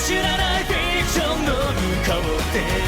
知らないフィクションの向こうで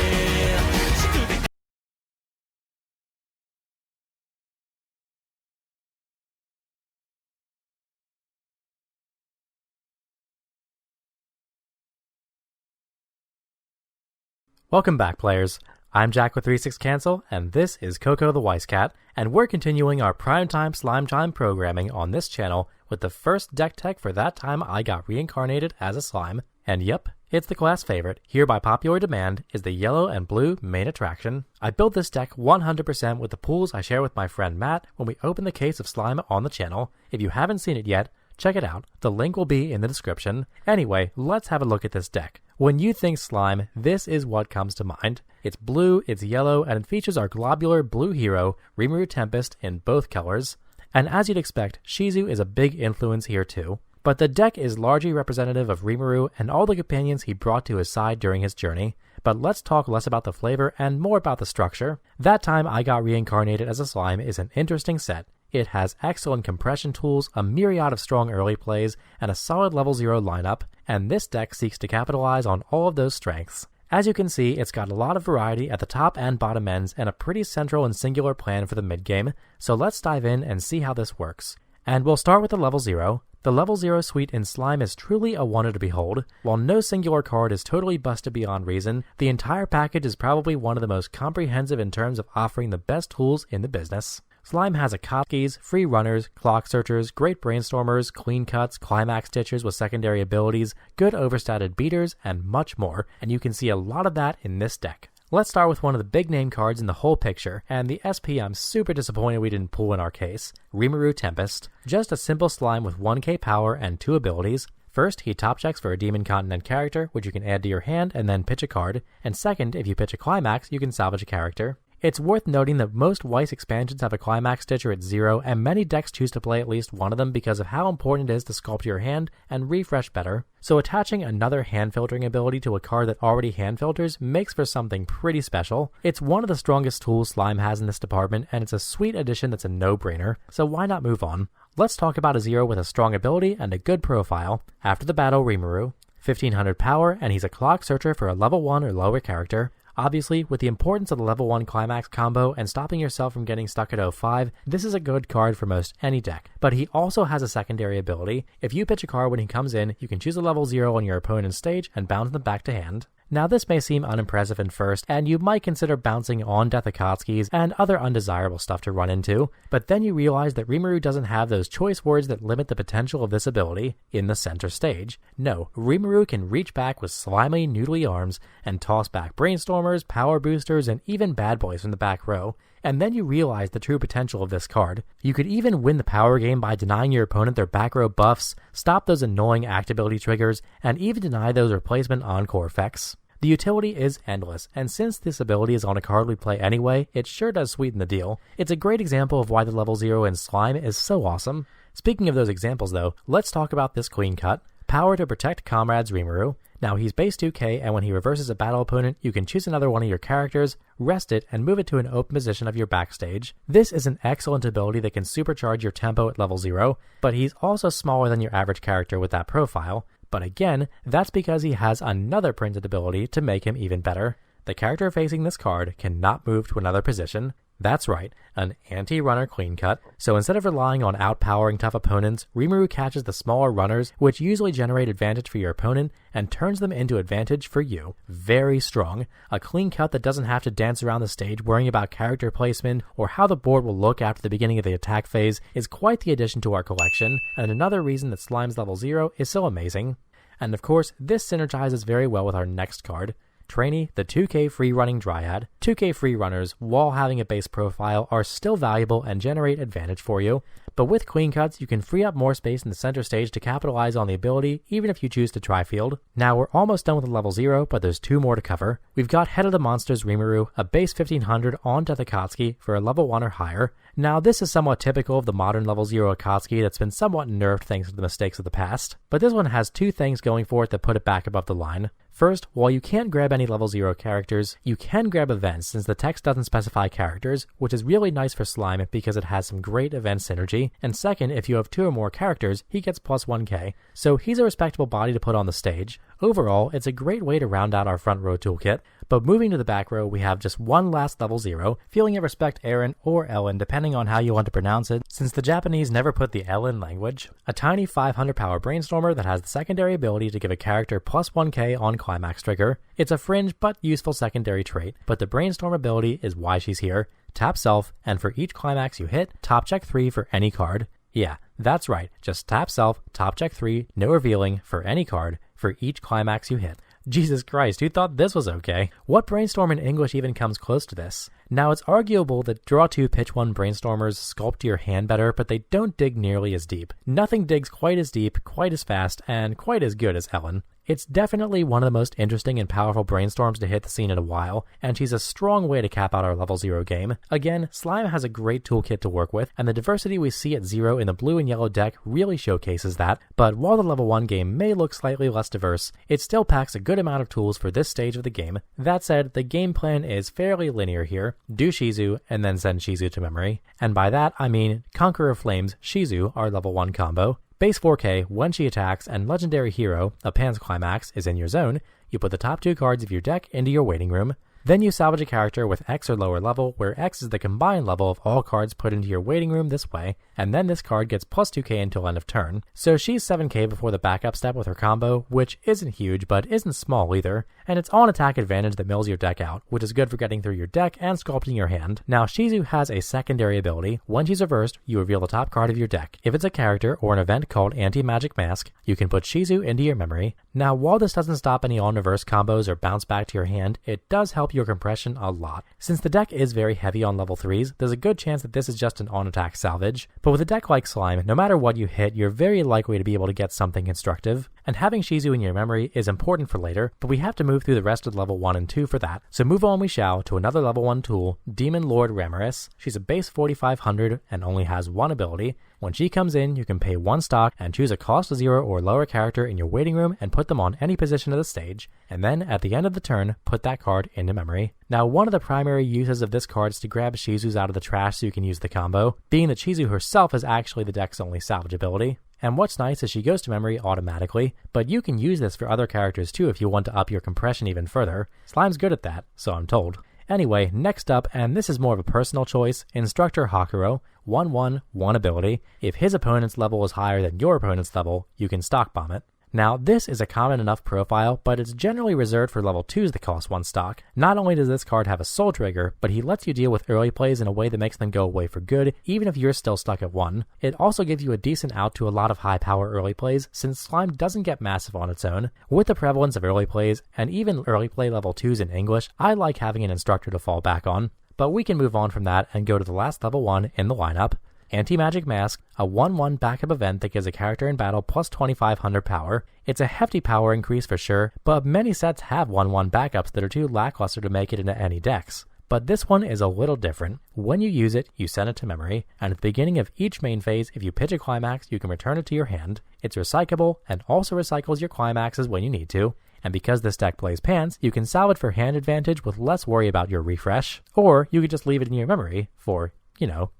Welcome back, players. I'm Jack with 36 Cancel, and this is Coco the Wise Cat, and we're continuing our Primetime Slime Time programming on this channel with the first deck tech for that time I got reincarnated as a slime. And yep, it's the class favorite. Here by popular demand is the yellow and blue main attraction. I built this deck 100% with the pools I share with my friend Matt when we open the case of slime on the channel. If you haven't seen it yet, check it out. The link will be in the description. Anyway, let's have a look at this deck. When you think slime, this is what comes to mind. It's blue, it's yellow, and it features our globular blue hero, Rimaru Tempest, in both colors. And as you'd expect, Shizu is a big influence here too. But the deck is largely representative of Rimaru and all the companions he brought to his side during his journey. But let's talk less about the flavor and more about the structure. That Time I Got Reincarnated as a Slime is an interesting set. It has excellent compression tools, a myriad of strong early plays, and a solid level 0 lineup, and this deck seeks to capitalize on all of those strengths. As you can see, it's got a lot of variety at the top and bottom ends and a pretty central and singular plan for the mid-game, so let's dive in and see how this works. And we'll start with the level 0. The level 0 suite in Slime is truly a wonder to behold. While no singular card is totally busted beyond reason, the entire package is probably one of the most comprehensive in terms of offering the best tools in the business. Slime has Akatsuki's, free runners, clock searchers, great brainstormers, clean cuts, climax stitchers with secondary abilities, good overstated beaters, and much more, and you can see a lot of that in this deck. Let's start with one of the big name cards in the whole picture, and the SP I'm super disappointed we didn't pull in our case, Rimaru Tempest. Just a simple slime with 1k power and 2 abilities. First, he top checks for a Demon Continent character, which you can add to your hand and then pitch a card, and second, if you pitch a climax, you can salvage a character. It's worth noting that most Weiss expansions have a Climax Stitcher at 0, and many decks choose to play at least one of them because of how important it is to sculpt your hand and refresh better. So attaching another hand filtering ability to a card that already hand filters makes for something pretty special. It's one of the strongest tools Slime has in this department, and it's a sweet addition that's a no-brainer, so why not move on? Let's talk about a 0 with a strong ability and a good profile. After the battle, Rimaru. 1500 power, and he's a clock searcher for a level 1 or lower character. Obviously, with the importance of the level 1 climax combo and stopping yourself from getting stuck at 05, this is a good card for most any deck. But he also has a secondary ability. If you pitch a card when he comes in, you can choose a level 0 on your opponent's stage and bounce them back to hand. Now this may seem unimpressive in first, and you might consider bouncing on Death Akatsuki's and other undesirable stuff to run into, but then you realize that Rimaru doesn't have those choice words that limit the potential of this ability in the center stage. No, Rimaru can reach back with slimy, noodly arms and toss back brainstormers, power boosters, and even bad boys from the back row. And then you realize the true potential of this card. You could even win the power game by denying your opponent their back row buffs, stop those annoying act ability triggers, and even deny those replacement encore effects. The utility is endless, and since this ability is on a card we play anyway, it sure does sweeten the deal. It's a great example of why the level 0 in Slime is so awesome. Speaking of those examples though, let's talk about this clean cut. Power to protect comrades Rimaru. Now he's base 2k, and when he reverses a battle opponent, you can choose another one of your characters, rest it, and move it to an open position of your backstage. This is an excellent ability that can supercharge your tempo at level 0, but he's also smaller than your average character with that profile. But again, that's because he has another printed ability to make him even better. The character facing this card cannot move to another position. That's right, an anti-runner clean cut. So instead of relying on outpowering tough opponents, Rimaru catches the smaller runners, which usually generate advantage for your opponent, and turns them into advantage for you. Very strong. A clean cut that doesn't have to dance around the stage worrying about character placement or how the board will look after the beginning of the attack phase is quite the addition to our collection, and another reason that Slime's level 0 is so amazing. And of course, this synergizes very well with our next card. Trainee, the 2k free running Dryad. 2k free runners, while having a base profile, are still valuable and generate advantage for you, but with clean cuts, you can free up more space in the center stage to capitalize on the ability, even if you choose to tri-field. Now we're almost done with the level 0, but there's 2 more to cover. We've got Head of the Monsters Rimaru, a base 1500 on Death Akatsuki for a level 1 or higher. Now this is somewhat typical of the modern level 0 Akatsuki that's been somewhat nerfed thanks to the mistakes of the past, but this one has 2 things going for it that put it back above the line. First, while you can't grab any level 0 characters, you can grab events since the text doesn't specify characters, which is really nice for Slime because it has some great event synergy. And second, if you have 2 or more characters, he gets plus 1k. So he's a respectable body to put on the stage. Overall, it's a great way to round out our front row toolkit. But moving to the back row, we have just one last level 0, feeling it respect Eren or Ellen depending on how you want to pronounce it, since the Japanese never put the L in language. A tiny 500 power brainstormer that has the secondary ability to give a character plus 1k on climax trigger. It's a fringe but useful secondary trait, but the brainstorm ability is why she's here. Tap self, and for each climax you hit, top check 3 for any card. Yeah, that's right, just tap self, top check 3, no revealing, for any card, for each climax you hit. Jesus Christ, who thought this was okay? What brainstorm in English even comes close to this? Now, it's arguable that draw 2 pitch 1 brainstormers sculpt your hand better, but they don't dig nearly as deep. Nothing digs quite as deep, quite as fast, and quite as good as Ellen. It's definitely one of the most interesting and powerful brainstorms to hit the scene in a while, and she's a strong way to cap out our level 0 game. Again, Slime has a great toolkit to work with, and the diversity we see at 0 in the blue and yellow deck really showcases that, but while the level 1 game may look slightly less diverse, it still packs a good amount of tools for this stage of the game. That said, the game plan is fairly linear here. Do Shizu, and then send Shizu to memory. And by that, I mean Conqueror of Flames, Shizu, our level 1 combo. Base 4k, when she attacks, and Legendary Hero, a Pan's Climax, is in your zone, you put the top 2 cards of your deck into your waiting room. Then you salvage a character with X or lower level, where X is the combined level of all cards put into your waiting room this way, and then this card gets plus 2k until end of turn. So she's 7k before the backup step with her combo, which isn't huge but isn't small either, and it's on attack advantage that mills your deck out, which is good for getting through your deck and sculpting your hand. Now Shizu has a secondary ability. When she's reversed, you reveal the top card of your deck. If it's a character or an event called Anti-Magic Mask, you can put Shizu into your memory. Now while this doesn't stop any on-reverse combos or bounce back to your hand, it does help your compression a lot. Since the deck is very heavy on level 3s, there's a good chance that this is just an on-attack salvage. But with a deck like Slime, no matter what you hit, you're very likely to be able to get something constructive. And having Shizu in your memory is important for later, but we have to move through the rest of level 1 and 2 for that. So move on we shall to another level 1 tool, Demon Lord Ramiris. She's a base 4500 and only has 1 ability. When she comes in, you can pay 1 stock and choose a cost 0 or lower character in your waiting room and put them on any position of the stage, and then at the end of the turn, put that card into memory. Now, one of the primary uses of this card is to grab Shizu's out of the trash so you can use the combo, being that Shizu herself is actually the deck's only salvage ability. And what's nice is she goes to memory automatically, but you can use this for other characters too if you want to up your compression even further. Slime's good at that, so I'm told. Anyway, next up, and this is more of a personal choice, Instructor Hakuro, 1/1, 1 ability. If his opponent's level is higher than your opponent's level, you can stock bomb it. Now, this is a common enough profile, but it's generally reserved for level 2s that cost 1 stock. Not only does this card have a soul trigger, but he lets you deal with early plays in a way that makes them go away for good, even if you're still stuck at 1. It also gives you a decent out to a lot of high power early plays, since Slime doesn't get massive on its own. With the prevalence of early plays, and even early play level 2s in English, I like having an instructor to fall back on. But we can move on from that and go to the last level 1 in the lineup. Anti-Magic Mask, a 1/1 backup event that gives a character in battle plus 2500 power. It's a hefty power increase for sure, but many sets have 1/1 backups that are too lackluster to make it into any decks. But this one is a little different. When you use it, you send it to memory, and at the beginning of each main phase, if you pitch a climax, you can return it to your hand. It's recyclable, and also recycles your climaxes when you need to. And because this deck plays pants, you can salve it for hand advantage with less worry about your refresh, or you could just leave it in your memory for,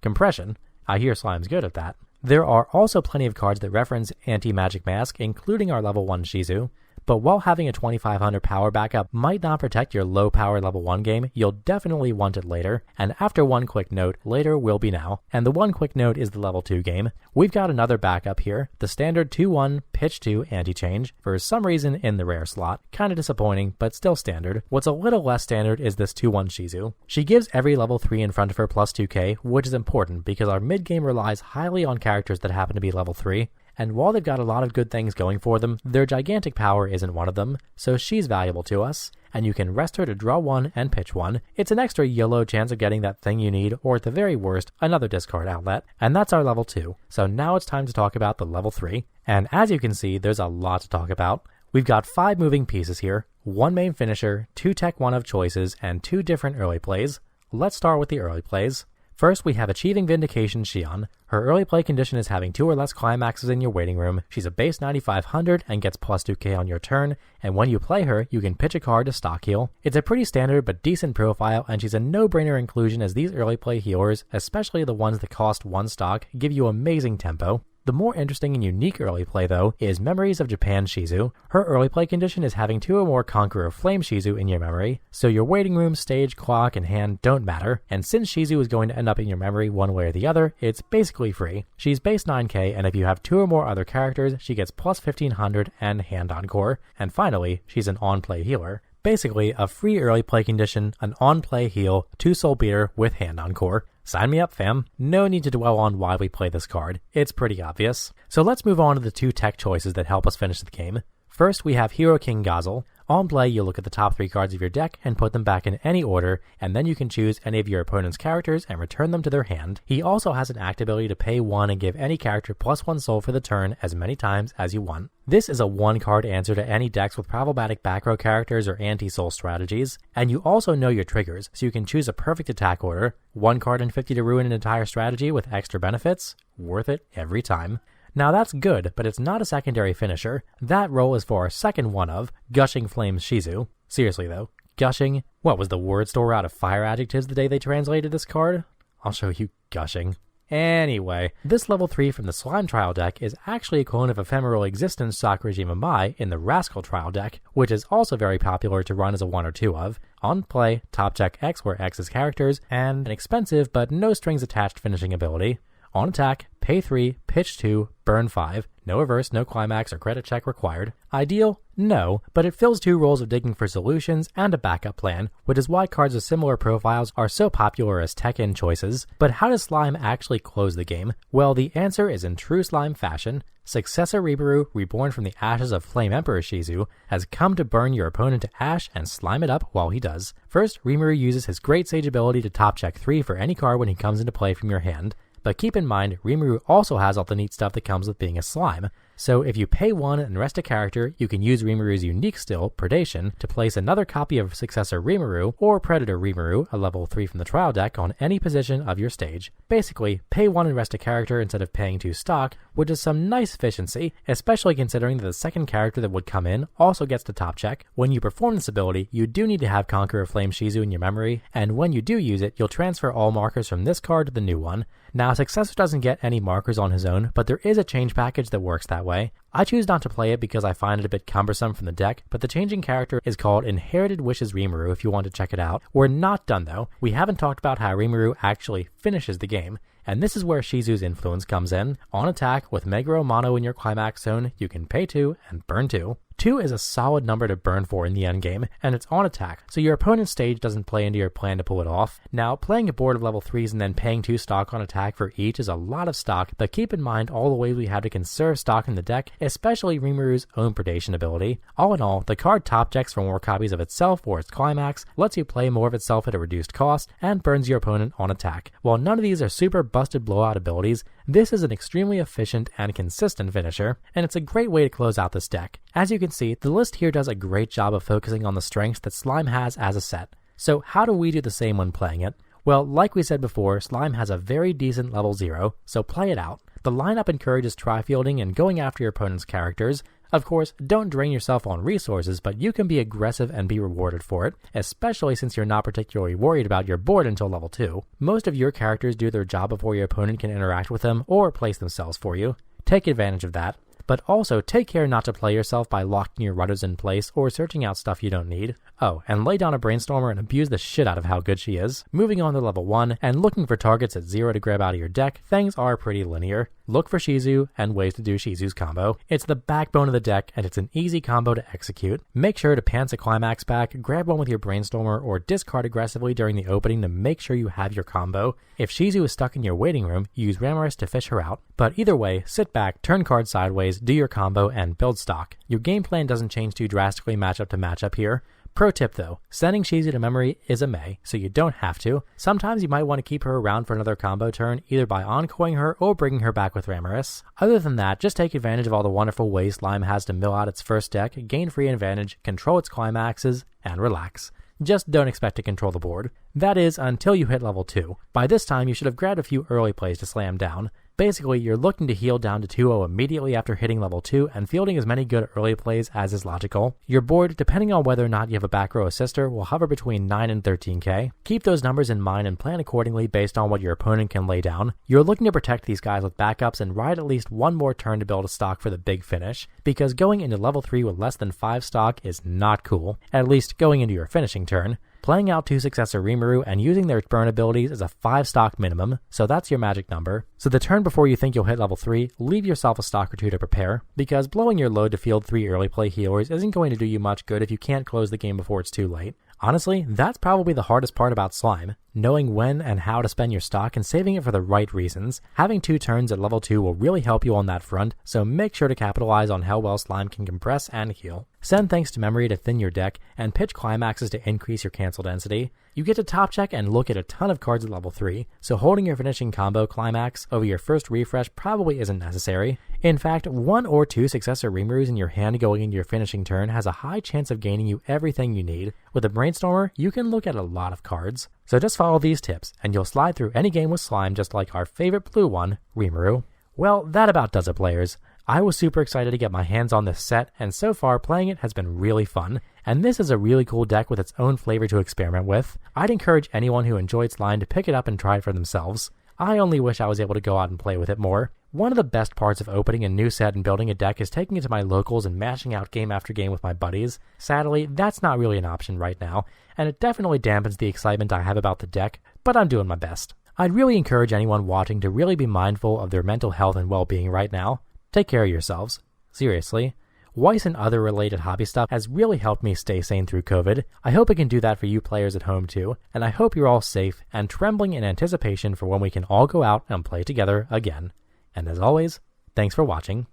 compression. I hear Slime's good at that. There are also plenty of cards that reference Anti-Magic Mask, including our level 1 Shizu. But while having a 2500 power backup might not protect your low power level 1 game, you'll definitely want it later. And after one quick note, later will be now. And the one quick note is the level 2 game. We've got another backup here, the standard 2/1 pitch 2 anti-change, for some reason in the rare slot. Kinda disappointing, but still standard. What's a little less standard is this 2/1 Shizu. She gives every level 3 in front of her plus 2k, which is important because our mid game relies highly on characters that happen to be level 3. And while they've got a lot of good things going for them, their gigantic power isn't one of them, so she's valuable to us, and you can rest her to draw 1 and pitch 1. It's an extra YOLO chance of getting that thing you need, or at the very worst, another discard outlet, and that's our level 2. So now it's time to talk about the level 3, and as you can see, there's a lot to talk about. We've got 5 moving pieces here, 1 main finisher, 2 tech 1 of choices, and 2 different early plays. Let's start with the early plays. First, we have Achieving Vindication Shion. Her early play condition is having 2 or less climaxes in your waiting room. She's a base 9500 and gets plus 2k on your turn, and when you play her, you can pitch a card to stock heal. It's a pretty standard but decent profile, and she's a no-brainer inclusion as these early play healers, especially the ones that cost 1 stock, give you amazing tempo. The more interesting and unique early play, though, is Memories of Japan Shizu. Her early play condition is having 2 or more Conqueror Flame Shizu in your memory, so your waiting room, stage, clock, and hand don't matter, and since Shizu is going to end up in your memory one way or the other, it's basically free. She's base 9k, and if you have 2 or more other characters, she gets plus 1500 and hand encore. And finally, she's an on-play healer. Basically, a free early play condition, an on-play heal, 2 soul beater with hand encore. Sign me up, fam. No need to dwell on why we play this card. It's pretty obvious. So let's move on to the 2 tech choices that help us finish the game. First, we have Hero King Gazel. On play, you'll look at the top 3 cards of your deck and put them back in any order, and then you can choose any of your opponent's characters and return them to their hand. He also has an act ability to pay 1 and give any character plus 1 soul for the turn as many times as you want. This is a 1-card answer to any decks with problematic back row characters or anti-soul strategies, and you also know your triggers, so you can choose a perfect attack order. 1 card and 50 to ruin an entire strategy with extra benefits. Worth it every time. Now that's good, but it's not a secondary finisher. That role is for our second one of Gushing Flames Shizu. Seriously though, gushing? What was the word store out of fire adjectives the day they translated this card? I'll show you gushing. Anyway, this level 3 from the Slime Trial deck is actually a clone of Ephemeral Existence Sakurajima Mai in the Rascal Trial deck, which is also very popular to run as a 1 or 2 of. On play, top check X where X is characters, and an expensive but no strings attached finishing ability. On attack, pay 3, pitch 2, burn 5. No reverse, no climax, or credit check required. Ideal? No, but it fills 2 roles of digging for solutions and a backup plan, which is why cards with similar profiles are so popular as tech-in choices. But how does Slime actually close the game? Well, the answer is in true Slime fashion. Successor Rimaru, reborn from the ashes of Flame Emperor Shizu, has come to burn your opponent to ash and slime it up while he does. First, Rimaru uses his Great Sage ability to top check 3 for any card when he comes into play from your hand. But keep in mind, Rimaru also has all the neat stuff that comes with being a slime. So if you pay 1 and rest a character, you can use Rimaru's unique skill, Predation, to place another copy of Successor Rimaru or Predator Rimaru, a level 3 from the trial deck, on any position of your stage. Basically, pay 1 and rest a character instead of paying 2 stock, which is some nice efficiency, especially considering that the second character that would come in also gets to top check. When you perform this ability, you do need to have Conqueror Flame Shizu in your memory, and when you do use it, you'll transfer all markers from this card to the new one. Now, Successor doesn't get any markers on his own, but there is a change package that works that way. I choose not to play it because I find it a bit cumbersome from the deck, but the changing character is called Inherited Wishes Rimaru if you want to check it out. We're not done though. We haven't talked about how Rimaru actually finishes the game, and this is where Shizu's influence comes in. On attack, with Meguro Mono in your climax zone, you can pay 2 and burn 2. 2 is a solid number to burn for in the endgame, and it's on attack, so your opponent's stage doesn't play into your plan to pull it off. Now, playing a board of level 3s and then paying 2 stock on attack for each is a lot of stock, but keep in mind all the ways we have to conserve stock in the deck, especially Rimaru's own Predation ability. All in all, the card top checks for more copies of itself or its climax, lets you play more of itself at a reduced cost, and burns your opponent on attack. While none of these are super busted blowout abilities, this is an extremely efficient and consistent finisher, and it's a great way to close out this deck. As you can see, the list here does a great job of focusing on the strengths that Slime has as a set. So how do we do the same when playing it? Well, like we said before, Slime has a very decent level 0, so play it out. The lineup encourages tri-fielding and going after your opponent's characters. Of course, don't drain yourself on resources, but you can be aggressive and be rewarded for it, especially since you're not particularly worried about your board until level 2. Most of your characters do their job before your opponent can interact with them or place themselves for you. Take advantage of that. But also take care not to play yourself by locking your rudders in place or searching out stuff you don't need. Oh, and lay down a Brainstormer and abuse the shit out of how good she is. Moving on to level 1, and looking for targets at 0 to grab out of your deck, things are pretty linear. Look for Shizu and ways to do Shizu's combo. It's the backbone of the deck, and it's an easy combo to execute. Make sure to pants a climax back, grab one with your Brainstormer, or discard aggressively during the opening to make sure you have your combo. If Shizu is stuck in your waiting room, use Ramaris to fish her out. But either way, sit back, turn cards sideways, do your combo, and build stock. Your game plan doesn't change too drastically matchup to matchup here. Pro tip though, sending Shizu to memory is a may, so you don't have to. Sometimes you might want to keep her around for another combo turn, either by encoring her or bringing her back with Ramaris. Other than that, just take advantage of all the wonderful ways Slime has to mill out its first deck, gain free advantage, control its climaxes, and relax. just don't expect to control the board. That is, until you hit level 2. By this time, you should have grabbed a few early plays to slam down. Basically, you're looking to heal down to 2-0 immediately after hitting level 2 and fielding as many good early plays as is logical. Your board, depending on whether or not you have a back row assister, will hover between 9 and 13k. Keep those numbers in mind and plan accordingly based on what your opponent can lay down. You're looking to protect these guys with backups and ride at least one more turn to build a stock for the big finish, because going into level 3 with less than 5 stock is not cool, at least going into your finishing turn. Playing out 2 Successor Rimaru and using their burn abilities is a 5 stock minimum, so that's your magic number. So the turn before you think you'll hit level 3, leave yourself a stock or 2 to prepare, because blowing your load to field 3 early play healers isn't going to do you much good if you can't close the game before it's too late. Honestly, that's probably the hardest part about Slime, knowing when and how to spend your stock and saving it for the right reasons. Having 2 turns at level 2 will really help you on that front, so make sure to capitalize on how well Slime can compress and heal. Send thanks to memory to thin your deck, and pitch climaxes to increase your cancel density. You get to top check and look at a ton of cards at level 3, so holding your finishing combo climax over your first refresh probably isn't necessary. In fact, 1 or 2 Successor Rimarus in your hand going into your finishing turn has a high chance of gaining you everything you need. With a Brainstormer, you can look at a lot of cards. So just follow these tips, and you'll slide through any game with Slime just like our favorite blue one, Rimaru. Well, that about does it, players. I was super excited to get my hands on this set, and so far playing it has been really fun, and this is a really cool deck with its own flavor to experiment with. I'd encourage anyone who enjoyed Slime to pick it up and try it for themselves. I only wish I was able to go out and play with it more. One of the best parts of opening a new set and building a deck is taking it to my locals and mashing out game after game with my buddies. Sadly, that's not really an option right now, and it definitely dampens the excitement I have about the deck, but I'm doing my best. I'd really encourage anyone watching to really be mindful of their mental health and well-being right now. Take care of yourselves. Seriously. Weiss and other related hobby stuff has really helped me stay sane through COVID. I hope it can do that for you players at home too, and I hope you're all safe and trembling in anticipation for when we can all go out and play together again. And as always, thanks for watching.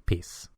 Peace.